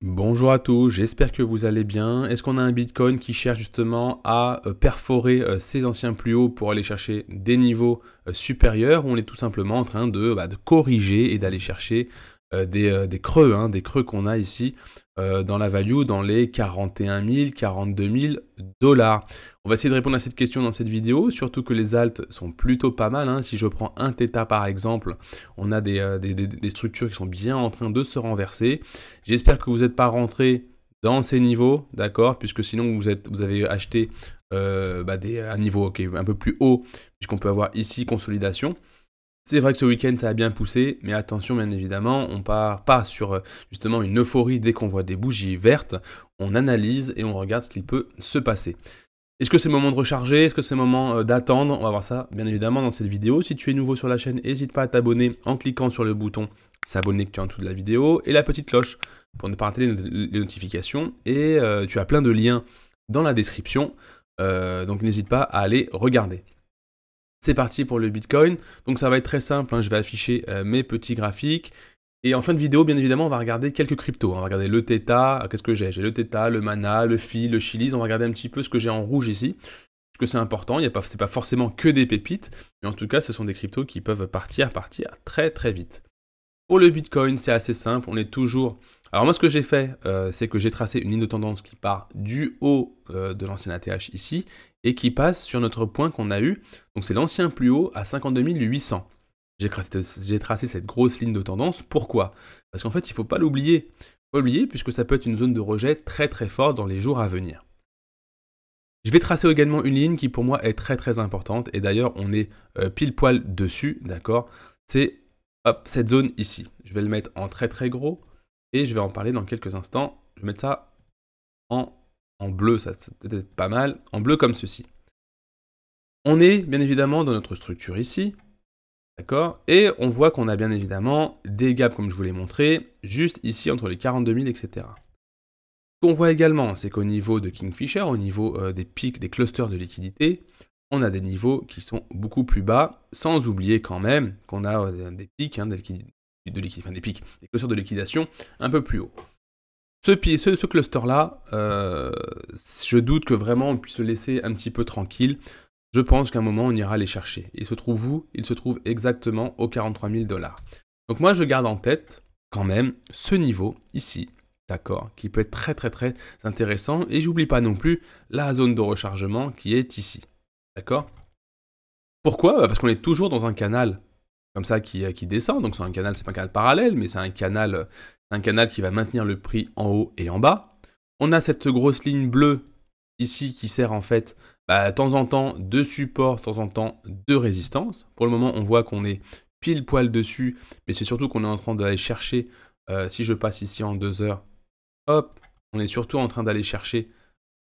Bonjour à tous, j'espère que vous allez bien. Est-ce qu'on a un Bitcoin qui cherche justement à perforer ses anciens plus hauts pour aller chercher des niveaux supérieurs, ou on est tout simplement en train de corriger et d'aller chercher des creux, des creux qu'on a ici dans la value, dans les 41 000, 42 000 dollars. On va essayer de répondre à cette question dans cette vidéo, surtout que les alts sont plutôt pas mal, hein. Si je prends un Theta par exemple, on a des structures qui sont bien en train de se renverser. J'espère que vous n'êtes pas rentré dans ces niveaux, d'accord, puisque sinon vous avez acheté un niveau un peu plus haut, puisqu'on peut avoir ici consolidation. C'est vrai que ce week-end ça a bien poussé, mais attention bien évidemment, on part pas sur justement une euphorie dès qu'on voit des bougies vertes, on analyse et on regarde ce qu'il peut se passer. Est-ce que c'est le moment de recharger? Est-ce que c'est le moment d'attendre? On va voir ça bien évidemment dans cette vidéo. Si tu es nouveau sur la chaîne, n'hésite pas à t'abonner en cliquant sur le bouton s'abonner qui est en dessous de la vidéo et la petite cloche pour ne pas rater les notifications. Et tu as plein de liens dans la description, donc n'hésite pas à aller regarder. C'est parti pour le Bitcoin. Donc ça va être très simple, hein. Je vais afficher mes petits graphiques. Et en fin de vidéo, bien évidemment, on va regarder quelques cryptos. On va regarder le Theta. Qu'est-ce que j'ai? J'ai le Theta, le Mana, le Phi, le Chiliz. On va regarder un petit peu ce que j'ai en rouge ici. Parce que c'est important. C'est pas forcément que des pépites. Mais en tout cas, ce sont des cryptos qui peuvent partir très très vite. Pour le Bitcoin, c'est assez simple. On est toujours... Alors moi, ce que j'ai fait, c'est que j'ai tracé une ligne de tendance qui part du haut de l'ancien ATH ici et qui passe sur notre point qu'on a eu. Donc c'est l'ancien plus haut à 52 800. J'ai tracé cette grosse ligne de tendance. Pourquoi? Parce qu'en fait, il ne faut pas l'oublier. Il faut pas l'oublier puisque ça peut être une zone de rejet très très forte dans les jours à venir. Je vais tracer également une ligne qui pour moi est très très importante. Et d'ailleurs, on est pile poil dessus, d'accord? C'est cette zone ici. Je vais le mettre en très très gros. Et je vais en parler dans quelques instants. Je vais mettre ça en bleu, ça peut être pas mal. En bleu comme ceci. On est bien évidemment dans notre structure ici. D'accord? Et on voit qu'on a bien évidemment des gaps comme je vous l'ai montré, juste ici entre les 42 000, etc. Ce qu'on voit également, c'est qu'au niveau de Kingfisher, au niveau des pics, des clusters de liquidité, on a des niveaux qui sont beaucoup plus bas, sans oublier quand même qu'on a des pics, des pics, des clusters de liquidation un peu plus haut. Ce cluster-là, je doute que vraiment on puisse le laisser un petit peu tranquille. Je pense qu'à un moment, on ira les chercher. Il se trouve où? Il se trouve exactement aux 43 000 dollars. Donc moi, je garde en tête quand même ce niveau ici, d'accord, qui peut être très très très intéressant. Et j'oublie pas non plus la zone de rechargement qui est ici, d'accord? Pourquoi? Parce qu'on est toujours dans un canal comme ça qui descend. Donc c'est un canal, c'est pas un canal parallèle, mais c'est un canal qui va maintenir le prix en haut et en bas. On a cette grosse ligne bleue ici qui sert en fait de temps en temps de support, de temps en temps de résistance. Pour le moment, on voit qu'on est pile poil dessus, mais c'est surtout qu'on est en train d'aller chercher, si je passe ici en 2 heures, hop, on est surtout en train d'aller chercher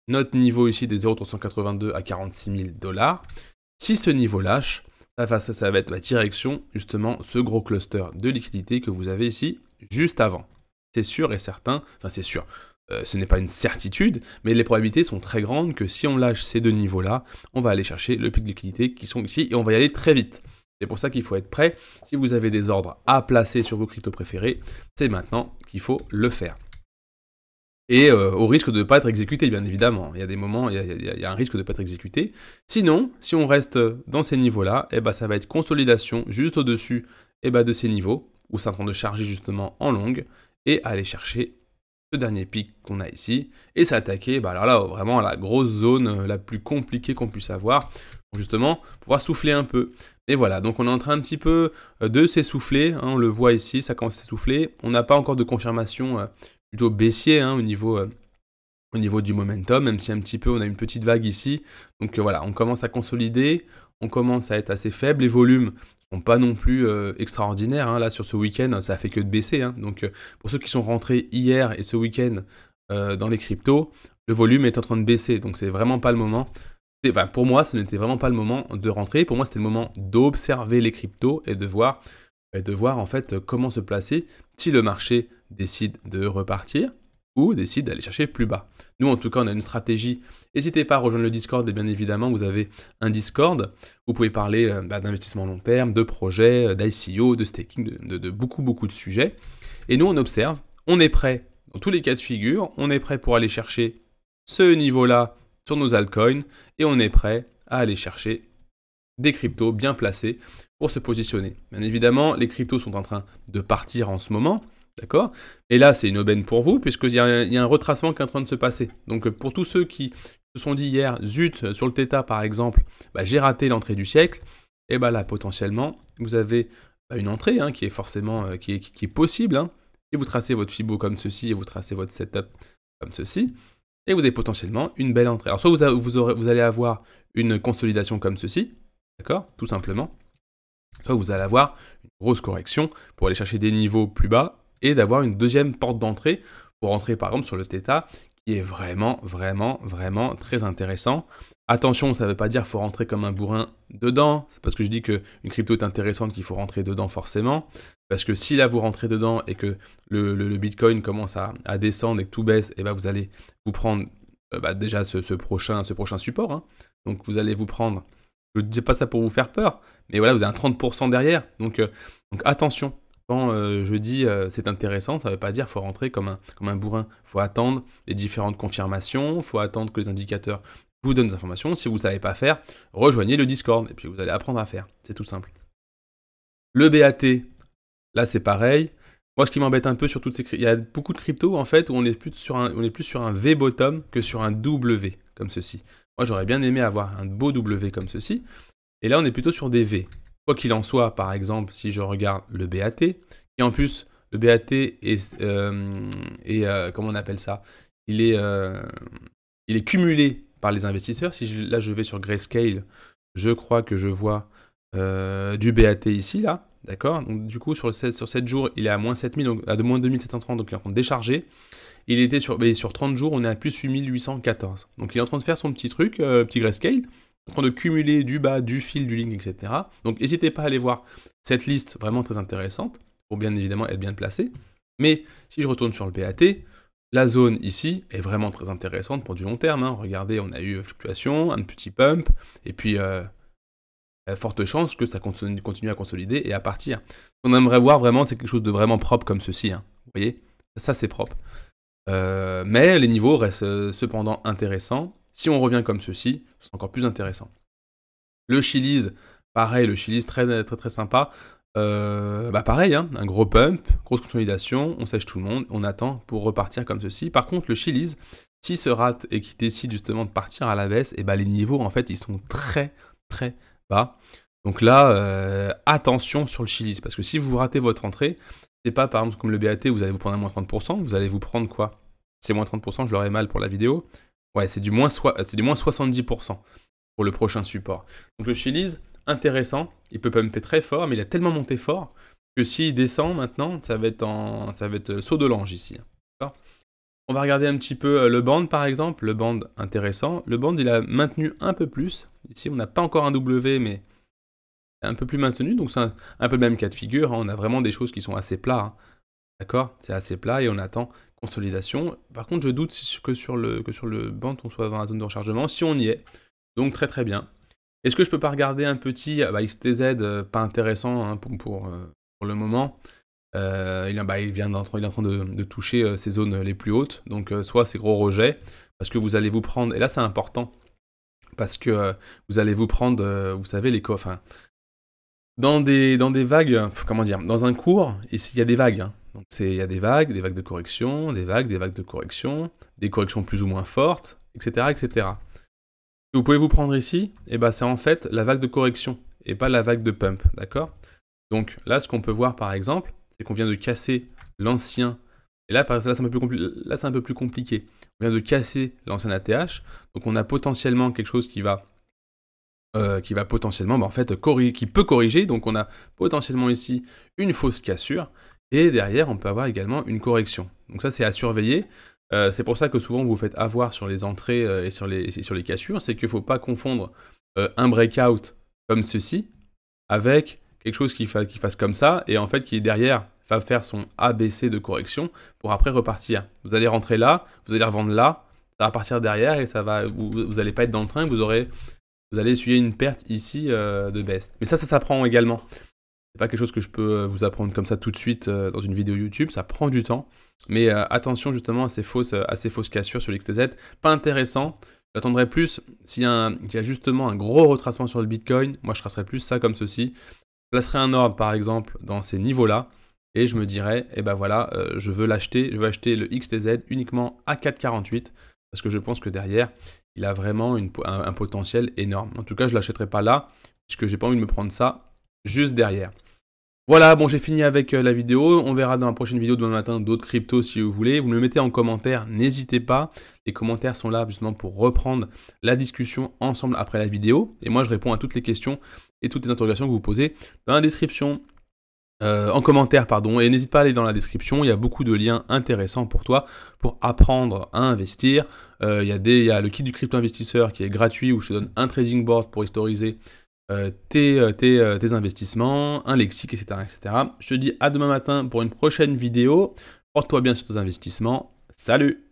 notre niveau ici des 0,382 à 46 000 dollars. Si ce niveau lâche, ça va être la direction, justement, ce gros cluster de liquidité que vous avez ici, juste avant. C'est sûr et certain, enfin c'est sûr, ce n'est pas une certitude, mais les probabilités sont très grandes que si on lâche ces deux niveaux-là, on va aller chercher le pic de liquidité qui sont ici et on va y aller très vite. C'est pour ça qu'il faut être prêt. Si vous avez des ordres à placer sur vos cryptos préférés, c'est maintenant qu'il faut le faire. Et au risque de ne pas être exécuté, bien évidemment. Il y a des moments, il y a un risque de ne pas être exécuté. Sinon, si on reste dans ces niveaux-là, ça va être consolidation juste au-dessus de ces niveaux, où c'est en train de charger justement en longue, et aller chercher ce dernier pic qu'on a ici, et s'attaquer alors là, vraiment à la grosse zone la plus compliquée qu'on puisse avoir, pour justement pouvoir souffler un peu. Et voilà, donc on est en train un petit peu de s'essouffler, on le voit ici, ça commence à s'essouffler. On n'a pas encore de confirmation plutôt baissier au niveau du momentum, même si un petit peu on a une petite vague ici. Donc voilà, on commence à consolider, on commence à être assez faible, les volumes sont pas non plus extraordinaires, là sur ce week-end, ça a fait que de baisser. Donc pour ceux qui sont rentrés hier et ce week-end dans les cryptos, le volume est en train de baisser, donc c'est vraiment pas le moment. Enfin, pour moi, ce n'était vraiment pas le moment de rentrer, pour moi c'était le moment d'observer les cryptos et de voir en fait comment se placer si le marché décide de repartir ou décide d'aller chercher plus bas. Nous, en tout cas, on a une stratégie. N'hésitez pas à rejoindre le Discord, et bien évidemment, vous avez un Discord. Vous pouvez parler d'investissement long terme, de projets, d'ICO, de staking, de beaucoup de sujets. Et nous, on observe, on est prêt Dans tous les cas de figure, on est prêt pour aller chercher ce niveau-là sur nos altcoins et on est prêt à aller chercher des cryptos bien placés pour se positionner. Bien évidemment, les cryptos sont en train de partir en ce moment, d'accord? Et là, c'est une aubaine pour vous puisqu'il y a un retracement qui est en train de se passer. Donc pour tous ceux qui se sont dit hier, zut, sur le Theta par exemple, j'ai raté l'entrée du siècle, et là, potentiellement, vous avez une entrée qui est forcément qui est possible. Et vous tracez votre Fibo comme ceci et vous tracez votre setup comme ceci. Et vous avez potentiellement une belle entrée. Alors soit vous allez avoir une consolidation comme ceci, d'accord, tout simplement. Soit vous allez avoir une grosse correction pour aller chercher des niveaux plus bas et d'avoir une deuxième porte d'entrée pour entrer par exemple sur le Theta qui est vraiment, vraiment, vraiment très intéressant. Attention, ça ne veut pas dire qu'il faut rentrer comme un bourrin dedans. C'est parce que je dis qu'une crypto est intéressante qu'il faut rentrer dedans forcément. Parce que si là vous rentrez dedans et que le Bitcoin commence à descendre et que tout baisse, et vous allez vous prendre déjà ce prochain support. Donc vous allez vous prendre, je ne dis pas ça pour vous faire peur, mais voilà, vous avez un 30% derrière. Donc attention, quand je dis c'est intéressant, ça ne veut pas dire qu'il faut rentrer comme un bourrin. Il faut attendre les différentes confirmations, il faut attendre que les indicateurs vous donnent des informations. Si vous ne savez pas faire, rejoignez le Discord et puis vous allez apprendre à faire. C'est tout simple. Le BAT, là c'est pareil. Moi ce qui m'embête un peu sur toutes ces cryptos, il y a beaucoup de cryptos en fait où on est plus sur un V bottom que sur un W comme ceci. Moi j'aurais bien aimé avoir un beau W comme ceci. Et là on est plutôt sur des V. Quoi qu'il en soit, par exemple, si je regarde le BAT, et en plus le BAT est comment on appelle ça, il est cumulé par les investisseurs. Si là je vais sur Grayscale, je crois que je vois du BAT ici, là, d'accord? Donc du coup sur 7 jours, il est à moins 7000, donc à moins 2730, donc il est en train de décharger. Il était sur 30 jours, on est à plus 8814. Donc il est en train de faire son petit truc, petit Grayscale, en train de cumuler du bas, du fil, du link, etc. Donc n'hésitez pas à aller voir cette liste vraiment très intéressante, pour bien évidemment être bien placé. Mais si je retourne sur le BAT, la zone ici est vraiment très intéressante pour du long terme. Regardez, on a eu fluctuation, un petit pump, et puis forte chance que ça continue à consolider et à partir. Ce qu'on aimerait voir vraiment, c'est quelque chose de vraiment propre comme ceci. Vous voyez, ça c'est propre. Mais les niveaux restent cependant intéressants. Si on revient comme ceci, c'est encore plus intéressant. Le Chiliz, pareil, le Chiliz très très très sympa. Pareil, un gros pump, grosse consolidation, on sèche tout le monde, on attend pour repartir comme ceci. Par contre, le Chiliz, s'il se rate et qu'il décide justement de partir à la baisse, et les niveaux en fait ils sont très très bas. Donc là, attention sur le Chiliz, parce que si vous ratez votre entrée, c'est pas par exemple comme le BAT, vous allez vous prendre un moins 30%, vous allez vous prendre quoi? C'est moins 30%, je l'aurai mal pour la vidéo. Ouais, c'est du moins 70% pour le prochain support. Donc le Chiliz, intéressant, il peut pumper très fort, mais il a tellement monté fort que s'il descend maintenant, ça va être saut de l'ange ici. On va regarder un petit peu le band par exemple, le band intéressant. Le band il a maintenu un peu plus. Ici on n'a pas encore un W, mais un peu plus maintenu, donc c'est un peu le même cas de figure. On a vraiment des choses qui sont assez plats. D'accord, c'est assez plat et on attend consolidation. Par contre, je doute que sur le band on soit dans la zone de rechargement. Si on y est, donc très très bien. Est-ce que je peux pas regarder un petit XTZ pas intéressant pour le moment. Il est en train de toucher ces zones les plus hautes. Donc soit ces gros rejets, parce que vous allez vous prendre, et là c'est important, parce que vous allez vous prendre, vous savez, les coffres. Dans des vagues, comment dire, dans un cours, ici il y a des vagues. Donc il y a des vagues de correction, des vagues de correction, des corrections plus ou moins fortes, etc. etc. Ce que vous pouvez vous prendre ici, c'est en fait la vague de correction, et pas la vague de pump, d'accord? Donc là, ce qu'on peut voir par exemple, c'est qu'on vient de casser l'ancien, et là c'est un peu plus compliqué. On vient de casser l'ancien ATH, donc on a potentiellement quelque chose qui va potentiellement, qui peut corriger, donc on a potentiellement ici une fausse cassure, et derrière on peut avoir également une correction. Donc ça c'est à surveiller, c'est pour ça que souvent vous vous faites avoir sur les entrées et sur les cassures, c'est qu'il ne faut pas confondre un breakout comme ceci, avec quelque chose qui fasse comme ça, et en fait qui derrière va faire son ABC de correction, pour après repartir. Vous allez rentrer là, vous allez revendre là, ça va partir derrière, et vous n'allez pas être dans le train, vous allez essuyer une perte ici de baisse. Mais ça s'apprend également. C'est pas quelque chose que je peux vous apprendre comme ça tout de suite dans une vidéo YouTube, ça prend du temps. Mais attention justement à ces fausses cassures sur l'XTZ, pas intéressant. J'attendrai plus s'il y a justement un gros retracement sur le Bitcoin, moi je tracerai plus ça comme ceci. Je placerai un ordre par exemple dans ces niveaux-là, et je me dirais, eh ben voilà, je veux acheter le XTZ uniquement à 4,48, parce que je pense que derrière, il a vraiment un potentiel énorme. En tout cas, je ne l'achèterai pas là, puisque j'ai pas envie de me prendre ça juste derrière. Voilà, bon, j'ai fini avec la vidéo. On verra dans la prochaine vidéo demain matin d'autres cryptos si vous voulez. Vous me le mettez en commentaire, n'hésitez pas. Les commentaires sont là justement pour reprendre la discussion ensemble après la vidéo. Et moi, je réponds à toutes les questions et toutes les interrogations que vous posez dans la description. En commentaire, pardon, et n'hésite pas à aller dans la description, il y a beaucoup de liens intéressants pour toi, pour apprendre à investir. Il y a le kit du crypto investisseur qui est gratuit, où je te donne un trading board pour historiser tes investissements, un lexique, etc., etc. Je te dis à demain matin pour une prochaine vidéo. Porte-toi bien sur tes investissements. Salut!